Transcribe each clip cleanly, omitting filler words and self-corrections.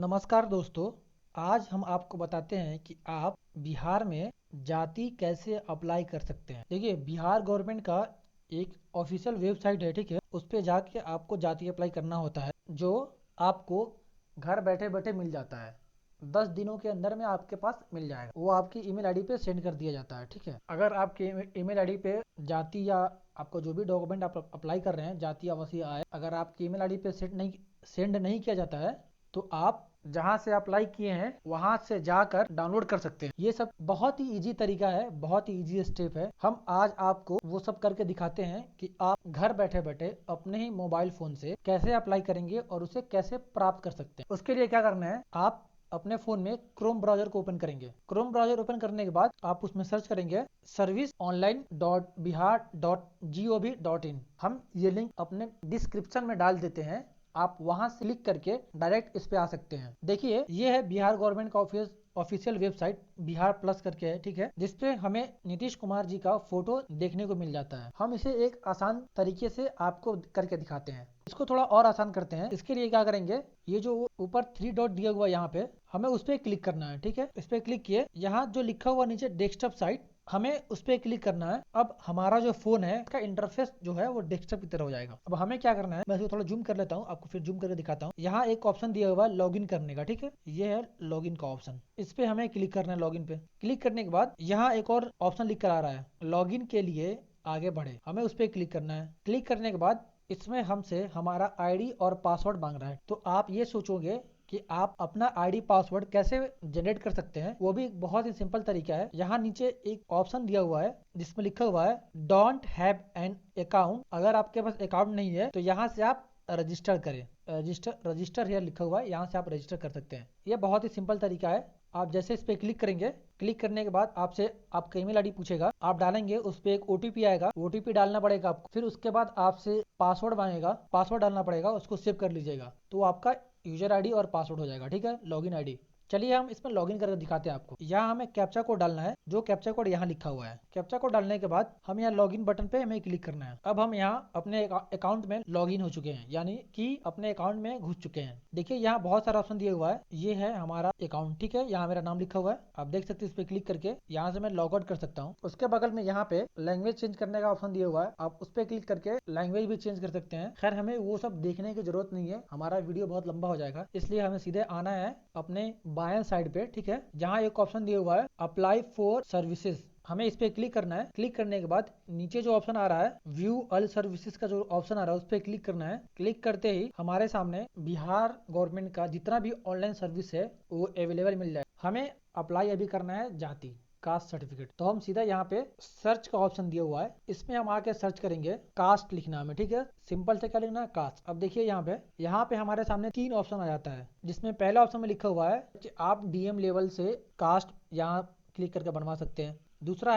नमस्कार दोस्तों। आज हम आपको बताते हैं कि आप बिहार में जाति कैसे अप्लाई कर सकते हैं। देखिए, बिहार गवर्नमेंट का एक ऑफिशियल वेबसाइट है, ठीक है। उस पे जाके आपको जाति अप्लाई करना होता है, जो आपको घर बैठे बैठे मिल जाता है। 10 दिनों के अंदर में आपके पास मिल जाएगा। वो आपकी ईमेल आईडी पे सेंड कर दिया जाता है, ठीक है। अगर आपके ईमेल आईडी पे जाति या आपको जो भी डॉक्यूमेंट आप अप्लाई कर रहे हैं, जाति आवासीय आय, अगर आपकी ईमेल आईडी पे सेंड नहीं किया जाता है, तो आप जहां से अप्लाई किए हैं वहां से जाकर डाउनलोड कर सकते हैं। ये सब बहुत ही इजी तरीका है, बहुत ही इजी स्टेप है। हम आज आपको वो सब करके दिखाते हैं कि आप घर बैठे बैठे अपने ही मोबाइल फोन से कैसे अप्लाई करेंगे और उसे कैसे प्राप्त कर सकते हैं। उसके लिए क्या करना है, आप अपने फोन में क्रोम ब्राउजर को ओपन करेंगे। क्रोम ब्राउजर ओपन करने के बाद आप उसमें सर्च करेंगे serviceonline.bihar.gov.in। हम ये लिंक अपने डिस्क्रिप्शन में डाल देते हैं, आप वहां से क्लिक करके डायरेक्ट इस पे आ सकते हैं। देखिए, ये है बिहार गवर्नमेंट का ऑफिशियल वेबसाइट, बिहार प्लस करके है, ठीक है, जिसपे हमें नीतीश कुमार जी का फोटो देखने को मिल जाता है। हम इसे एक आसान तरीके से आपको करके दिखाते हैं। इसको थोड़ा और आसान करते हैं। इसके लिए क्या करेंगे, ये जो ऊपर 3 डॉट दिया हुआ यहाँ पे, हमें उस पर क्लिक करना है, ठीक है। इस पे क्लिक किए, यहाँ जो लिखा हुआ नीचे डेस्कटॉप साइट, हमें उस पर क्लिक करना है। अब हमारा जो फोन है उसका इंटरफेस जो है वो डेस्कटॉप की तरह हो जाएगा। अब हमें क्या करना है, मैं इसको थोड़ा जूम कर लेता हूँ, आपको फिर जूम करके दिखाता हूँ। यहाँ एक ऑप्शन दिया हुआ है लॉगिन करने का, ठीक है। ये है लॉगिन का ऑप्शन, इस पे हमें क्लिक करना है। लॉगिन पे क्लिक करने के बाद यहाँ एक और ऑप्शन लिख कर आ रहा है, लॉगिन के लिए आगे बढ़े। हमें उस पर क्लिक करना है। क्लिक करने के बाद इसमें हमसे हमारा आईडी और पासवर्ड मांग रहा है। तो आप ये सोचोगे कि आप अपना आईडी पासवर्ड कैसे जनरेट कर सकते हैं। वो भी एक बहुत ही सिंपल तरीका है। यहाँ नीचे एक ऑप्शन दिया हुआ है जिसमें लिखा हुआ है डोंट हैव एन अकाउंट। अगर आपके पास अकाउंट नहीं है तो यहाँ से आप रजिस्टर करें। रजिस्टर हियर लिखा हुआ है, यहाँ से आप रजिस्टर कर सकते हैं। ये बहुत ही सिंपल तरीका है। आप जैसे इस पे क्लिक करेंगे, क्लिक करने के बाद आपसे आपका ईमेल आईडी पूछेगा, आप डालेंगे, उस पे एक ओटीपी आएगा, ओटीपी डालना पड़ेगा आपको। फिर उसके बाद आपसे पासवर्ड मांगेगा, पासवर्ड डालना पड़ेगा, उसको सेव कर लीजिएगा, तो आपका यूजर आईडी और पासवर्ड हो जाएगा, ठीक है, लॉगिन आईडी। चलिए हम इसमें लॉगिन करके दिखाते हैं आपको। यहाँ हमें कैप्चा कोड डालना है, जो कैप्चा कोड यहाँ लिखा हुआ है। कैप्चा कोड डालने के बाद हम यहाँ लॉगिन बटन पे हमें क्लिक करना है। अब हम यहाँ अपने अकाउंट में लॉगिन हो चुके हैं, यानी कि अपने अकाउंट में घुस चुके हैं। देखिए, यहाँ बहुत सारा ऑप्शन दिया हुआ है, ये है हमारा अकाउंट, ठीक है। यहाँ मेरा नाम लिखा हुआ है, आप देख सकते हैं। इस पे क्लिक करके यहाँ से मैं लॉग आउट कर सकता हूँ। उसके बगल में यहाँ पे लैंग्वेज चेंज करने का ऑप्शन दिया हुआ है, आप उस पे क्लिक करके लैंग्वेज भी चेंज कर सकते हैं। खैर, हमें वो सब देखने की जरूरत नहीं है, हमारा वीडियो बहुत लंबा हो जाएगा, इसलिए हमें सीधे आना है अपने बाएं साइड पे, ठीक है, जहाँ एक ऑप्शन दिया हुआ है अप्लाई फॉर सर्विसेज। हमें इस पे क्लिक करना है। क्लिक करने के बाद नीचे जो ऑप्शन आ रहा है व्यू ऑल सर्विसेज का जो ऑप्शन आ रहा है, उस पे क्लिक करना है। क्लिक करते ही हमारे सामने बिहार गवर्नमेंट का जितना भी ऑनलाइन सर्विस है वो अवेलेबल मिल जाए। हमें अप्लाई अभी करना है जाति कास्ट सर्टिफिकेट, तो हम सीधा यहाँ पे सर्च का ऑप्शन दिया हुआ है, इसमें हम आके सर्च करेंगे, कास्ट लिखना है हमें, ठीक है। सिंपल से क्या लिखना है, कास्ट। अब देखिए यहाँ पे हमारे सामने 3 ऑप्शन आ जाता है, जिसमें पहला ऑप्शन में लिखा हुआ है कि आप डीएम लेवल से कास्ट यहाँ क्लिक करके बनवा सकते हैं। दूसरा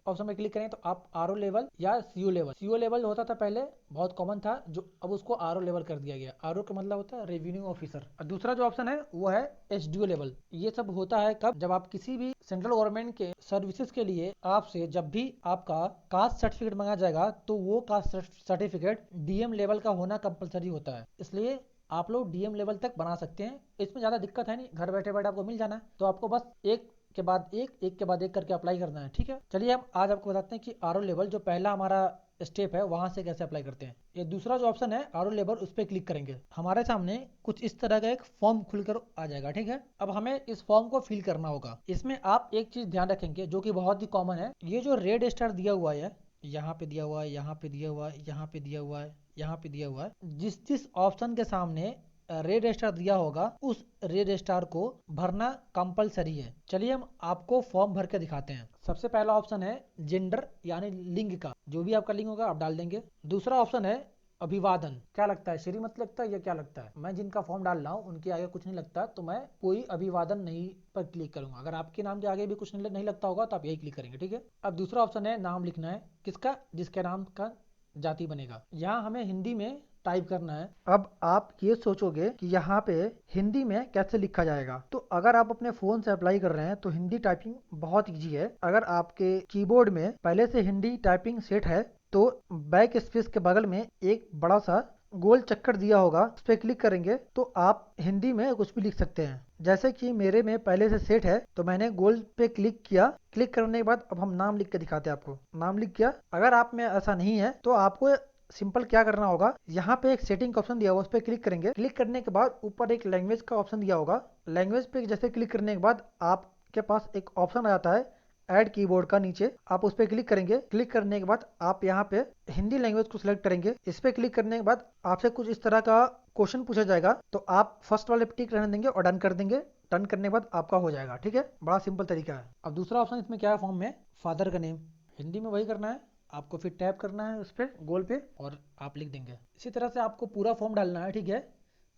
ऑप्शन में क्लिक करें तो आप आरओ लेवल या सीओ लेवल होता था पहले, बहुत कॉमन था, जो अब उसको आरओ लेवल कर दिया गया। आरओ का मतलब होता है रेवेन्यू ऑफिसर। और दूसरा जो ऑप्शन है वो है एसडीओ लेवल। ये सब होता है कब, जब आप किसी भी सेंट्रल गवर्नमेंट के सर्विसेज के लिए आपसे जब भी आपका कास्ट सर्टिफिकेट मांगा जाएगा, तो वो कास्ट सर्टिफिकेट डीएम लेवल का होना कंपलसरी होता है। इसलिए आप लोग डीएम लेवल तक बना सकते हैं, इसमें ज़्यादा दिक्कत है नहीं, घर बैठे बैठे आपको मिल जाना है। तो आपको बस एक के बाद एक करके अप्लाई करना है, ठीक है। चलिए हम आज आपको बताते हैं कि आरओ लेवल जो पहला हमारा स्टेप है वहां से कैसे अप्लाई करते हैं। ये दूसरा जो ऑप्शन है आरओ लेवल, उस पर क्लिक करेंगे, हमारे सामने कुछ इस तरह का एक फॉर्म खुलकर आ जाएगा, ठीक है। अब हमें इस फॉर्म को फिल करना होगा। इसमें आप एक चीज ध्यान रखेंगे जो कि बहुत ही कॉमन है, ये जो रेड स्टार दिया हुआ है, यहाँ पे दिया हुआ है, यहाँ पे दिया हुआ है, यहाँ पे दिया हुआ है, यहाँ पे दिया हुआ है, जिस जिस ऑप्शन के सामने रेड स्टार दिया होगा उस रेड स्टार को भरना कंपलसरी है। चलिए हम आपको फॉर्म भर के दिखाते हैं। सबसे पहला ऑप्शन है जेंडर यानी लिंग का, जो भी आपका लिंग होगा आप डाल देंगे। दूसरा ऑप्शन है अभिवादन, क्या लगता है, श्रीमत लगता है या क्या लगता है। मैं जिनका फॉर्म डाल रहा हूँ उनके आगे कुछ नहीं लगता, तो मैं कोई अभिवादन नहीं पर क्लिक करूंगा। अगर आपके नाम के आगे भी कुछ नहीं लगता होगा तो आप यही क्लिक करेंगे, ठीक है। अब दूसरा ऑप्शन है नाम लिखना है, किसका, जिसके नाम का जाति बनेगा। यहाँ हमें हिंदी में टाइप करना है। अब आप ये सोचोगे कि यहाँ पे हिंदी में कैसे लिखा जाएगा, तो अगर आप अपने फोन से अप्लाई कर रहे हैं तो हिंदी टाइपिंग बहुत इजी है। अगर आपके कीबोर्ड में पहले से हिंदी टाइपिंग सेट है तो बैक स्पेस के बगल में एक बड़ा सा गोल चक्कर दिया होगा उस पर क्लिक करेंगे तो आप हिंदी में कुछ भी लिख सकते हैं। जैसे कि मेरे में पहले से सेट है तो मैंने गोल पे क्लिक किया। क्लिक करने के बाद अब हम नाम लिख के दिखाते हैं आपको। नाम लिख किया। अगर आप में ऐसा नहीं है तो आपको सिंपल क्या करना होगा, यहाँ पे एक सेटिंग का ऑप्शन दिया हुआ उस पर क्लिक करेंगे। क्लिक करने के बाद ऊपर एक लैंग्वेज का ऑप्शन दिया होगा। लैंग्वेज पे जैसे क्लिक करने के बाद आपके पास एक ऑप्शन आ जाता है ऐड कीबोर्ड का, नीचे आप उस पर क्लिक करेंगे। क्लिक करने के बाद आप यहाँ पे हिंदी लैंग्वेज को सिलेक्ट करेंगे। इस पे क्लिक करने के बाद आपसे कुछ इस तरह का क्वेश्चन पूछा जाएगा तो आप फर्स्ट वाले पे टिक रहने देंगे और डन कर देंगे। डन करने के बाद आपका हो जाएगा। ठीक है, बड़ा सिंपल तरीका है। अब दूसरा ऑप्शन इसमें क्या है, फॉर्म में फादर का नेम हिंदी में वही करना है आपको, फिर टैप करना है उस पर गोल पे और आप लिख देंगे। इसी तरह से आपको पूरा फॉर्म डालना है। ठीक है,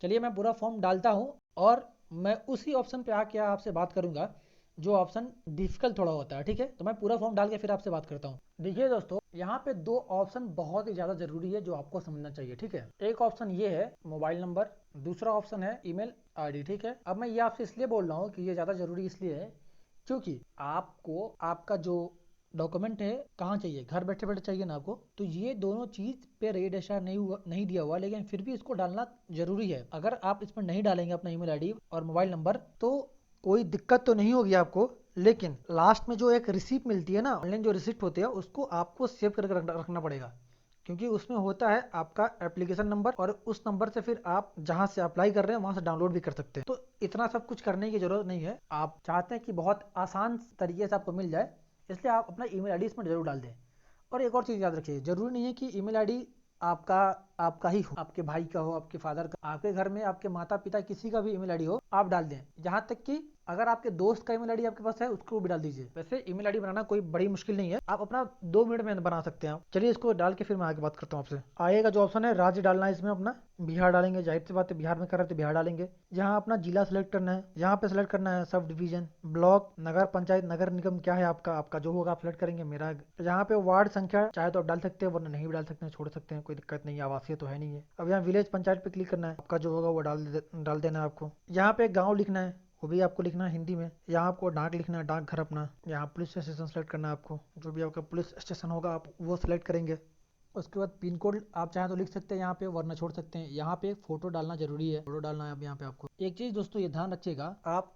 चलिए मैं पूरा फॉर्म डालता हूँ और मैं उसी ऑप्शन पे आके आपसे बात करूंगा जो ऑप्शन डिफिकल्ट थोड़ा होता है। ठीक है, तो मैं पूरा फॉर्म डाल के फिर आपसे बात करता हूँ। देखिए दोस्तों, यहाँ पे दो ऑप्शन बहुत ही ज़्यादा जरूरी है जो आपको समझना चाहिए। ठीक है, एक ऑप्शन ये है मोबाइल नंबर, दूसरा ऑप्शन है ईमेल आईडी। ठीक है, अब मैं ये आपसे इसलिए बोल रहा हूँ कि ये ज़्यादा जरूरी इसलिए है क्योंकि आपको आपका जो डॉक्यूमेंट है कहाँ चाहिए, घर बैठे बैठे चाहिए ना आपको, तो ये दोनों चीज पे रेड एशर नहीं दिया हुआ, लेकिन फिर भी इसको डालना जरूरी है। अगर आप इसमें नहीं डालेंगे अपना ईमेल आईडी और मोबाइल नंबर तो कोई दिक्कत तो नहीं होगी आपको, लेकिन लास्ट में जो एक रिसीप्ट मिलती है ना, ऑनलाइन जो रिसिप्ट होती है उसको आपको सेव करके रखना पड़ेगा, क्योंकि उसमें होता है आपका एप्लीकेशन नंबर और उस नंबर से फिर आप जहां से अप्लाई कर रहे हैं वहां से डाउनलोड भी कर सकते हैं। तो इतना सब कुछ करने की जरूरत नहीं है। आप चाहते हैं कि बहुत आसान तरीके से आपको मिल जाए, इसलिए आप अपना ईमेल आईडी इसमें जरूर डाल दें। और एक और चीज़ याद रखिए, जरूरी नहीं है कि ईमेल आईडी आपका आपका ही हो, आपके भाई का हो, आपके फादर का, आपके घर में आपके माता पिता किसी का भी ईमेल आईडी हो आप डाल दें। यहाँ तक कि अगर आपके दोस्त का ईमेल आईडी आपके पास है उसको भी डाल दीजिए। वैसे ईमेल आईडी बनाना कोई बड़ी मुश्किल नहीं है, आप अपना 2 मिनट में बना सकते हैं। चलिए इसको डाल के फिर मैं आगे बात करता हूँ आपसे। आगे का जो ऑप्शन है राज्य डालना है, इसमें अपना बिहार डालेंगे। जाहिर सी बात है बिहार में कर रहे थे बिहार डालेंगे। यहाँ अपना जिला सेलेक्ट करना है, यहाँ पे सेलेक्ट करना है सब डिवीजन, ब्लॉक, नगर पंचायत, नगर निगम क्या है आपका, आपका जो होगा आप सेलेक्ट करेंगे। मेरा यहाँ पे वार्ड संख्या चाहे तो आप डाल सकते हैं वरना नहीं भी डाल सकते हैं, छोड़ सकते हैं, कोई दिक्कत नहीं है, आवासीय तो है नहीं है। अब यहाँ विलेज पंचायत पे क्लिक करना है, आपका जो होगा वो डाल देना है आपको। यहाँ पे गाँव लिखना है, वो भी आपको लिखना है हिंदी में। यहाँ आपको डाक लिखना है, डाक घर अपना। यहाँ पुलिस स्टेशन सेलेक्ट करना है आपको, जो भी आपका पुलिस स्टेशन होगा आप वो सेलेक्ट करेंगे। उसके बाद पिन कोड आप चाहें तो लिख सकते हैं यहाँ पे वरना छोड़ सकते हैं। यहाँ पे फोटो डालना जरूरी है, फोटो डालना है अब यहाँ पे आपको। एक चीज दोस्तों ये ध्यान रखिएगा, आप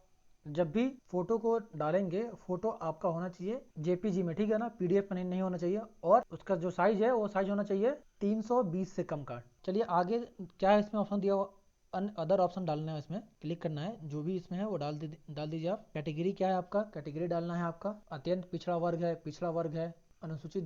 जब भी फोटो को डालेंगे फोटो आपका होना चाहिए जेपीजी में, ठीक है ना, पीडीएफ में नहीं होना चाहिए। और उसका जो साइज है वो साइज होना चाहिए 320 से कम का। चलिए आगे क्या है इसमें ऑप्शन दिया हुआ, अदर ऑप्शन डालना है, इसमें क्लिक करना है, जो भी इसमें है वो डाल दीजिए आप। कैटेगरी क्या है आपका, कैटेगरी डालना है आपका। अत्यंत पिछड़ा वर्ग है, पिछड़ा वर्ग है, अनुसूचित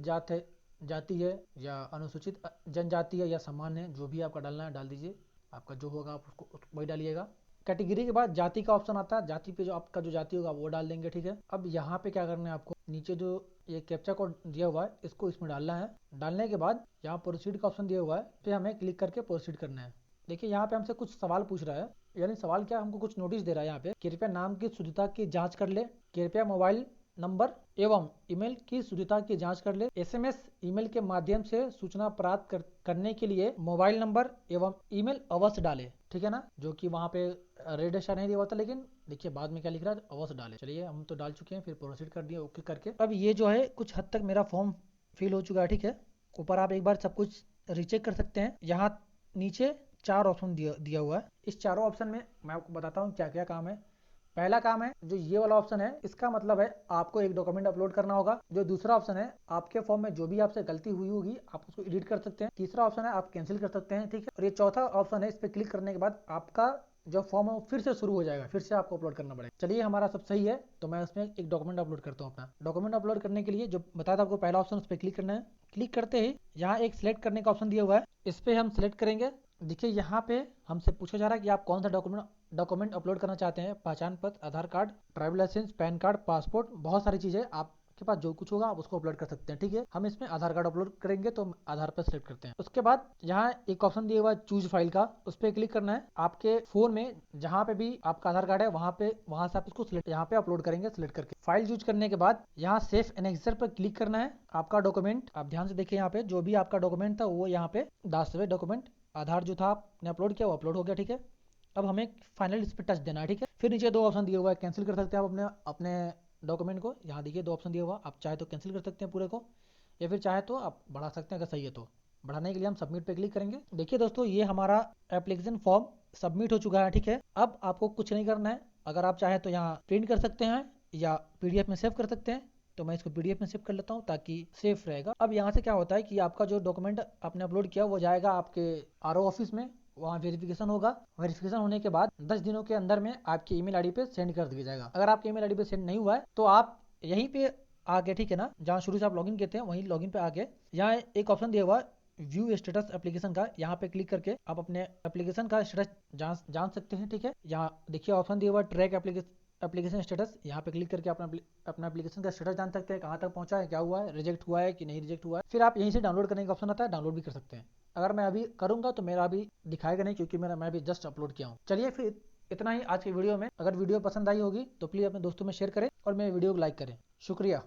जाति है या अनुसूचित जनजाति है या सामान्य है, जो भी आपका डालना है डाल दीजिए। आपका जो होगा आप उसको वही डालिएगा। कैटेगरी के बाद जाति का ऑप्शन आता है, जाति पे जो आपका जो जाति होगा वो डाल देंगे। ठीक है, अब यहाँ पे क्या करना है आपको, नीचे जो ये कैप्चा कोड दिया हुआ है इसको इसमें डालना है। डालने के बाद यहाँ प्रोसीड का ऑप्शन दिया हुआ है, पे हमें क्लिक करके प्रोसीड करना है। देखिए यहाँ पे हमसे कुछ सवाल पूछ रहा है, यानी सवाल क्या, हमको कुछ नोटिस दे रहा है यहाँ पे, कृपया नाम की शुद्धता की जांच कर ले, कृपया मोबाइल नंबर एवं ईमेल की शुद्धता की जांच कर ले, एसएमएस ईमेल के माध्यम से सूचना प्राप्त करने के लिए मोबाइल नंबर एवं ईमेल अवश्य डाले। ठीक है ना, जो कि वहाँ पे रेड एशा नहीं दिया हुआ था, लेकिन देखिए बाद में क्या लिख रहा है, अवश्य डाले। चलिए हम तो डाल चुके हैं, फिर प्रोसीड कर दिया ओके करके। अब ये जो है कुछ हद तक मेरा फॉर्म फिल हो चुका है। ठीक है, ऊपर आप एक बार सब कुछ रीचेक कर सकते हैं। यहाँ नीचे 4 ऑप्शन दिया हुआ है, इस चारों ऑप्शन में मैं आपको बताता हूँ क्या क्या काम है। पहला काम है जो ये वाला ऑप्शन है, इसका मतलब है आपको एक डॉक्यूमेंट अपलोड करना होगा। जो दूसरा ऑप्शन है, आपके फॉर्म में जो भी आपसे गलती हुई होगी आप उसको एडिट कर सकते हैं। तीसरा ऑप्शन है आप कैंसिल कर सकते हैं। ठीक है, और ये चौथा ऑप्शन है, इस पर क्लिक करने के बाद आपका जो फॉर्म है वो फिर से शुरू हो जाएगा, फिर से आपको अपलोड करना पड़ेगा। चलिए हमारा सब सही है, तो मैं उसमें एक डॉक्यूमेंट अपलोड करता हूँ। अपना डॉक्यूमेंट अपलोड करने के लिए जो बताया था आपको पहला ऑप्शन, उस पर क्लिक करना है। क्लिक करते ही यहाँ एक सिलेक्ट करने का ऑप्शन दिया हुआ है, इस पर हम सिलेक्ट करेंगे। देखिए यहाँ पे हमसे पूछा जा रहा है कि आप कौन सा डॉक्यूमेंट अपलोड करना चाहते हैं। पहचान पत्र, Aadhaar card, driving licence, PAN card, passport, बहुत सारी चीजें आपके पास जो कुछ होगा आप उसको अपलोड कर सकते हैं। ठीक है, हम इसमें आधार कार्ड अपलोड करेंगे तो आधार पर सिलेक्ट करते हैं। उसके बाद यहाँ एक ऑप्शन दिया हुआ है चूज फाइल का, उस पर क्लिक करना है। आपके फोन में जहाँ पे भी आपका आधार कार्ड है वहां से आप इसको सिलेक्ट यहाँ पे अपलोड करेंगे, सिलेक्ट करके फाइल चूज करने के बाद यहाँ सेव एनेक्सर पर क्लिक करना है। आपका डॉक्यूमेंट आप ध्यान से देखिए, यहाँ पे जो भी आपका डॉक्यूमेंट था वो यहाँ पे 10वें डॉक्यूमेंट आधार जो था आपने अपलोड किया वो अपलोड हो गया। ठीक है, अब हमें फाइनल इस पर टच देना है। ठीक है, फिर नीचे 2 ऑप्शन दिया हुआ है, कैंसिल कर सकते हैं आप अपने अपने डॉक्यूमेंट को। यहाँ देखिए 2 ऑप्शन दिया हुआ, आप चाहे तो कैंसिल कर सकते हैं पूरे को, या फिर चाहे तो आप बढ़ा सकते हैं अगर सही है तो। बढ़ाने के लिए हम सबमिट पे क्लिक करेंगे। देखिए दोस्तों, ये हमारा एप्लीकेशन फॉर्म सबमिट हो चुका है। ठीक है, अब आपको कुछ नहीं करना है। अगर आप चाहें तो यहाँ प्रिंट कर सकते हैं या पीडीएफ में सेव कर सकते हैं। तो मैं इसको पीडीएफ में सेव कर लेता हूँ ताकि सेफ रहेगा। अब यहाँ से क्या होता है कि आपका जो डॉक्यूमेंट आपने अपलोड किया वो जाएगा आपके आरओ ऑफिस में, वहाँ वेरिफिकेशन होगा। वेरिफिकेशन होने के बाद 10 दिनों के अंदर में आपकी ईमेल आईडी पे सेंड कर दिया जाएगा। अगर आपकी ईमेल आईडी पे सेंड नहीं हुआ है तो आप यहीं पे आके, ठीक है ना, जहाँ शुरू से आप लॉगिन किए थे वहीं लॉगिन पे आके यहाँ एक ऑप्शन दिया हुआ व्यू स्टेटस एप्लीकेशन का, यहाँ पे क्लिक करके आप अपने एप्लीकेशन का स्टेटस जान सकते हैं। ठीक है, यहाँ देखिए ऑप्शन दिया हुआ ट्रैक एप्लीकेशन स्टेटस, यहाँ पे क्लिक करके अपना एप्लीकेशन का स्टेटस जान सकते हैं, कहाँ तक पहुंचा है, क्या हुआ है, रिजेक्ट हुआ है कि नहीं रिजेक्ट हुआ है। फिर आप यहीं से डाउनलोड करने का ऑप्शन आता है, डाउनलोड भी कर सकते हैं। अगर मैं अभी करूंगा तो मेरा अभी दिखाएगा नहीं, क्योंकि मैं भी जस्ट अपलोड किया हूँ। चलिए फिर इतना ही आज की वीडियो में। अगर वीडियो पसंद आई होगी तो प्लीज़ अपने दोस्तों में शेयर करें और मेरे वीडियो को लाइक करें। शुक्रिया।